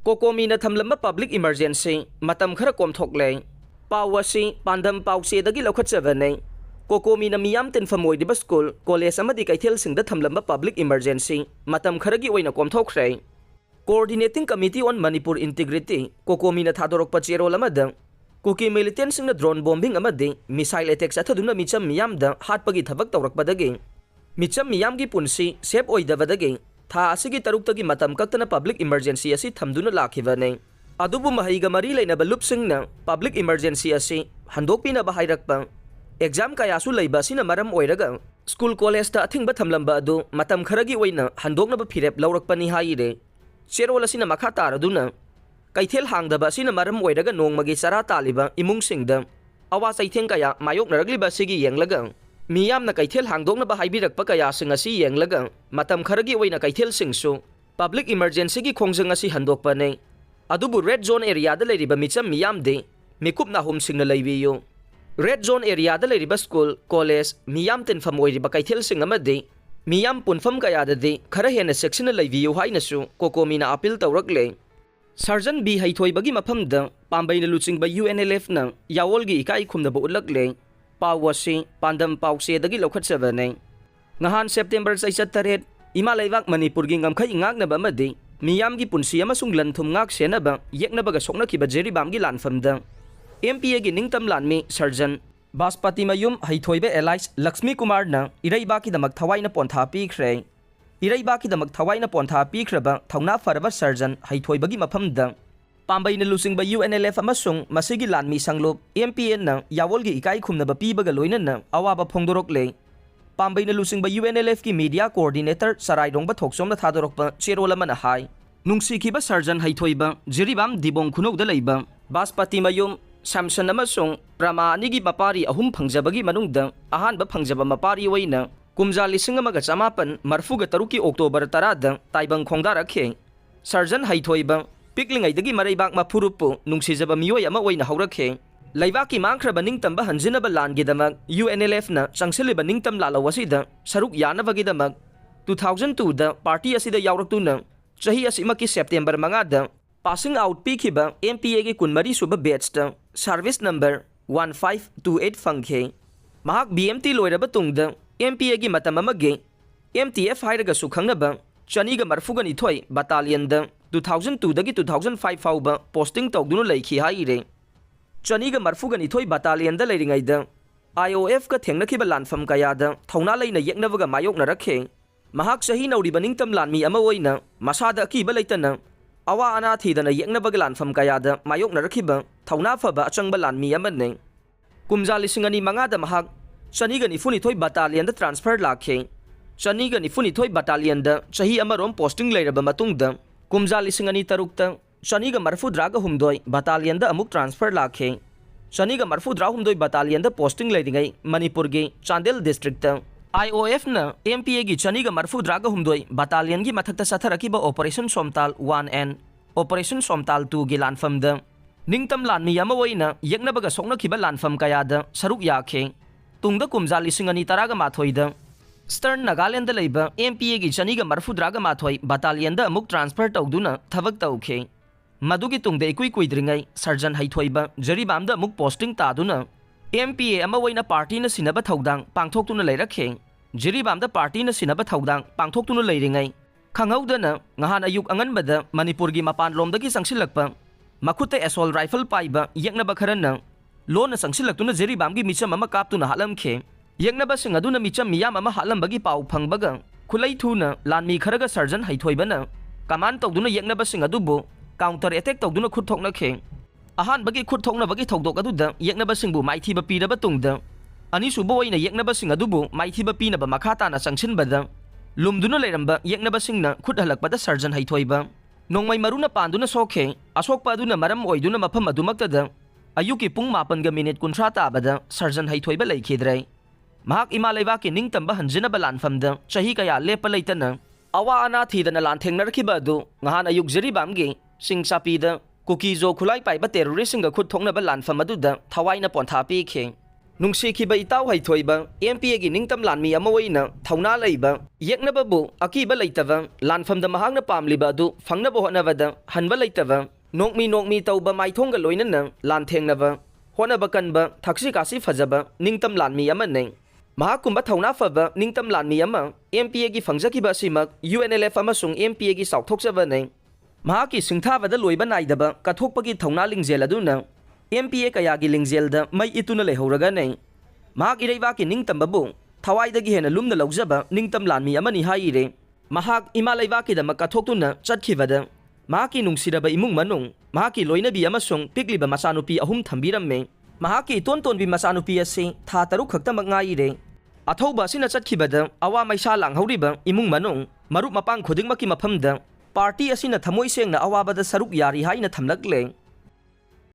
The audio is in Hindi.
कोकोमीना थमलंबा पब्लिक इमरजेंसी मतम खरा कोमथोकले पावसी पांदम पाउसेदगी लौखटजबने कोकोमीना मियाम तिनफम ओइदिबा स्कूल कॉलेज अमदी कैथेल सिंगदा थमलंबा पब्लिक इमरजेंसी मतम खरगी ओइना कोमथोखरे coordinating committee on Manipur integrity कोकोमीना थादोरकपा चेरोल अमदा कुकी मिलिटेंट सिंगना ड्रोन बॉम्बिंग अमदी मिसाइल अटैक चथदुना मिचम मियामदा हाटपगी थबक तौरकपदगी मिचम मियामगी पुंसी सेफ ओइदबदगी था असिगी तरुक्तगी मतम कक्तना पब्लिक इमरजेंसी असि थमदुना लाखिबने अदुबु महिगा मरी लेनबा लुपसिंगना पब्लिक इमरजेंसी असि हंदोकपिनबा हाइरकपा एग्जाम कयासु लैबा सिना मरम ओइरगा स्कूल कॉलेज अथिंग थमलंबा अदु मतम खरगी ओइना हंदोकनबा फिरेप लौरकपनी हाइरे चेरोल असिना मखा तारदुना कैथेल हांगदबा सिना मरम ओइरगा नोंगमगी चरा तालिबा इमुंगसिंगदा अवा चैथेंग कया मायोकनरगलिबा सिगी येंगलगा मियामना कैथेल हांगदोकनबा हाइबिरकपा कयासिंग असि येंगलगा मतम खरगी ओइना कैथेल सिंगसु पब्लिक इमरजेंसी की खोंजंग असि हंदोकपने अदुबु रेड जोन एरिया दा लेरिबा मिचम मियामदे मिकुपना हुमसिंगना लैबियो रेड जोन एरिया दा लेरिबा स्कूल कॉलेज मियाम तिनफम ओइरिबा कैथेल सिंग अमदे मियाम पुनफम कयाददे खरा हेना सेक्शन लैबियो हाइनसु कोकोमीना अपील तौरकले सर्जन बी हैथोइबगी मफमदा पांबैना लुचिंगबा UNLF ना यावोलगी इकाई खुमदबा उलकले पावसी पांदम पाउसेदगी लौखटजबने नहान सेप्टेम्बर 8 इमा लैबाक मणिपुरगी ngमखै इंगाकनबा अमदि मियामगी पुंसी अमसुंग लनथुम ngak सेनबा येकनबगा सोकनखिबा जेरिबामगी लानफमदा MPA गी निंगतम लानमी सर्जन बासपति मयुम हैथोइबे एलाइस लक्ष्मी कुमार ना इरैबाकी दमक थवाइना पोंथा पीख्रे इरैबाकी दमक थवाइना पोंथा पीख्रबा थौना फरबा सर्जन हैथोइबगी मफमदा पांबैना लुचिंगबा UNLF अमसुंग मसिगी लानमी संगलोप MPA ना यावोलगी इकाई खुमनबा पीबगा लोइनना अवाबा फोंदोरकले पांबैना लुचिंगबा UNLF की मीडिया कोऑर्डिनेटर सराइरोंबा थोकसोमना थादोरकपा चेरोलमना हाई नुंगसिखिबा सर्जन हैथोइबा जिरिबाम दिबोंग खुनौदा लैबा बासपति मयुम सैमसन अमसुंग प्रमा अनिगी मपारी अहुम फंगजबगी मनुंगदा अहानबा फंगजबा मपारी ओइना कुमजा 1993 अक्टोबर 10 ताइबंग खोंदारखे सर्जन हैथोइबा पिकलिंगैदगी मरैबाक मफुरुपु नुंगसिजबा मियोय अमा ओइना हौरखे लैबाकी मांख्रबा निंगतंबा हंजिनबा लानगिदमक UNLF ना चंगसिलिबा निंगतम लालौवसिदा सरुक यानबगिदमक 2002 दा पार्टी असिदा यावरक्तुना चही असिमकी सेप्टेम्बर 5 दा पासिंग आउट पीखिबा MPA गी 12 सुबा batch service number 1528 फंखे महाक BMT लोइरबा तुंगदा MPA गी मतम अमगे MTF हाइरगा सुखंगनबा चनीगा मरफुगनिथोय बटालियन दा 2002 दगी 2005 फाउबा पोस्टिंग तौदुनु लैखि हाइरे चनीगा मरफुगनिथोय बटालियन दा लैरिंगैदा IOF का थेंगनखिबा लानफम कयादा थौना लैना येकनबगा मायोकनरखे महाक सही नौरिबा निंगतम लानमी अमा ओइना मसादा अकीबा लैतना अवा अना थीदना येकनबगा लानफम कयादा मायोकनरखिबा थौना फबा अचंगबा लानमी अमने कुमजा 2005 दा महाक चनीगा निफुनिथोय बटालियन दा ट्रांसफर लाखे चनीगा निफुनिथोय बटालियन दा चही अमरोम पोस्टिंग लैरबा मतुंगदा कुमजा 2003 चनीगा मरफुद्रागा हुमदोय बटालियन दा अमुक ट्रांसफर लाखे चनीगा मरफुद्रा हुमदोय बटालियन दा पोस्टिंग लैरिंगै मणिपुर गे चांदेल डिस्ट्रिक्ट IOF ना MPA गी चनीगा मरफुद्रागा हुमदोय बटालियन गी मथक्ता सथरकिबा ऑपरेशन सोमताल 1N ऑपरेशन सोमताल 2 गी लानफमदा निंगतम लानमी अमा ओइना येकनबगा सोकनखिबा लानफम कयादा सरुक याखे तुंगदा कुमजा 2013 दा स्टर्न नागालैंड लैबा MPA गी चनीगा मरफुद्रागा माथोय बटालियन दा अमुक ट्रांसफर तौदुना थबक तौखे मदुगी तुंगदा इकुई कुइद्रिंगै सर्जन हैथोइबा जरिबामदा अमुक पोस्टिंग तादुना MPA अमा ओइना पार्टीना सिनबा थौदांग पांगथोक्तुना लैरखे जरिबामदा पार्टीना सिनबा थौदांग पांगथोक्तुना लैरिंगै खंगौदना ngहान अयुक अंगनबदा मणिपुरगी मपान लोमदगी संगसिलकपा मखुते एसोल राइफल पाइबा येकनबा खरना लोना संगसिलक्तुना जरिबामगी मिचम अमा कापतुना हालमखे येकनबा सिंग अदुना मिचम मियाम अमा हालमबगी पाउ फंगबगा खुलै थुना लानमी खरगा सर्जन हैथोइबना कमान तौदुना येकनबा सिंग अदुबु काउंटर अटैक तौदुना खुद थोकनखे अहानबगी खुद थोकनबगी थौदोक अदुदा येकनबा सिंगबु माइथीबा पीरबा तुंगदा अनिसुबा ओइना येकनबा सिंग अदुबु माइथीबा पीनबा मखाताना संगसिनबदा लुमदुना लेरंबा येकनबा सिंगना खुद हलकपदा सर्जन हैथोइबा नोंमै मरुना पांदुना सोखे असोकपा अदुना मरम ओइदुना मफम अदुमक्तदा अयुकी पुंग 9:30 ताबदा सर्जन हैथोइबा लैखिद्रै महाक इमा लैबाकी निंगतंबा हंजिनबा लानफमदा चही कया लेपा लैतना अवा अना थीदना लानथेंगनरखिबा अदु ngहान अयुक जरिबामगी सिंगचापीदा कुकीजो खुलाई पाइबा टेररिस्टसिंगा खुद थोंगनबा लानफम अदुदा थवाइना पोंथा पीखे ꯅꯨꯡꯁꯤꯈꯤꯕ ꯏꯇꯥꯎ ꯍꯩꯊꯣꯏꯕ MPAꯒꯤ ꯅꯤꯡꯇꯝ ꯂꯥꯟꯃꯤ ꯑꯃ ꯑꯣꯏꯅ ꯊꯧꯅꯥ ꯂꯩꯕ ꯌꯦꯛꯅꯕꯕꯨ ꯑꯀꯤꯕ ꯂꯩꯇꯕ ꯂꯥꯟꯐꯝꯗ ꯃꯍꯥꯛꯅ ꯄꯥꯝꯂꯤꯕ ꯑꯗꯨ ꯐꯪꯅꯕ ꯍꯣꯠꯅꯕꯗ ꯍꯟꯕ ꯂꯩꯇꯕ ꯅꯣꯛꯃꯤ ꯇꯧꯕ ꯃꯥꯏꯊꯣꯡꯒ ꯂꯣꯏꯅꯅ ꯂꯥꯟꯊꯦꯡꯅꯕ ꯍꯣꯠꯅꯕ ꯀꯟꯕ ꯊꯛꯁꯤ ꯈꯥꯁꯤ ꯐꯖꯕ ꯅꯤꯡꯇꯝ ꯂꯥꯟꯃꯤ ꯑꯃꯅꯤ ꯃꯍꯥꯛꯀꯨꯝꯕ ꯊꯧꯅꯥ ꯐꯕ ꯅꯤꯡꯇꯝ ꯂꯥꯟꯃꯤ ꯑꯃ MPAꯒꯤ ꯐꯪꯖꯈꯤꯕ ꯑꯁꯤꯃꯛ UNLF ꯑꯃꯁꯨꯡ MPAꯒꯤ ꯆꯥꯎꯊꯣꯛꯆꯕꯅꯤ ꯃꯍꯥꯛꯀꯤ ꯁꯤꯡꯊꯥꯕꯗ ꯂꯣꯏꯕ ꯅꯥꯏꯗꯕ ꯀꯠꯊꯣꯛꯄꯒꯤ ꯊꯧꯅꯥ ꯂꯤꯡꯖꯦꯜ ꯑꯗꯨꯅ MPA ꯀꯌꯥꯒꯤ ꯂꯤꯡꯖꯦꯜꯗ ꯃꯩ ꯏꯠꯇꯨꯅ ꯂꯩꯍꯧꯔꯒꯅꯤ ꯃꯍꯥꯛ ꯏꯔꯩꯕꯥꯛꯀꯤ ꯅꯤꯡꯇꯝꯕꯕꯨ ꯊꯋꯥꯏꯗꯒꯤ ꯍꯦꯟꯅ ꯂꯨꯝꯅ ꯂꯧꯖꯕ ꯅꯤꯡꯇꯝ ꯂꯥꯟꯃꯤ ꯑꯃꯅꯤ ꯍꯥꯏꯔꯦ ꯃꯍꯥꯛ ꯏꯃꯥ ꯂꯩꯕꯥꯛꯀꯤꯗꯃꯛ ꯀꯠꯊꯣꯛꯇꯨꯅ ꯆꯠꯈꯤꯕꯗ ꯃꯍꯥꯛꯀꯤ ꯅꯨꯡꯁꯤꯔꯕ ꯏꯃꯨꯡ ꯃꯅꯨꯡ ꯃꯍꯥꯛꯀꯤ ꯂꯣꯏꯅꯕꯤ ꯑꯃꯁꯨꯡ ꯄꯤꯛꯂꯤꯕ ꯃꯆꯥꯅꯨꯄꯤ 3 ꯊꯝꯕꯤꯔꯝꯃꯤ ꯃꯍꯥꯛꯀꯤ ꯏꯇꯣꯟ ꯇꯣꯟꯕꯤ ꯃꯆꯥꯅꯨꯄꯤ ꯑꯁꯤ ꯊꯥ 6 ꯈꯛꯇꯃꯛ ꯉꯥꯏꯔꯦ ꯑꯊꯧꯕ ꯑꯁꯤꯅ ꯆꯠꯈꯤꯕꯗ ꯑꯋꯥ ꯃꯩꯁꯥ ꯂꯥꯡꯍꯧꯔꯤꯕ ꯏꯃꯨꯡ ꯃꯅꯨꯡ ꯃꯔꯨꯞ ꯃꯄꯥꯡ ꯈꯨꯗꯤꯡꯃꯛꯀꯤ ꯃꯐꯝꯗ ꯄꯥꯔꯇꯤ ꯑꯁꯤꯅ ꯊꯃꯣꯏ ꯁꯦꯡꯅ ꯑꯋꯥꯕꯗ ꯁꯔꯨꯛ ꯌꯥꯔꯤ ꯍꯥꯏꯅ ꯊꯝꯂꯛꯂꯦ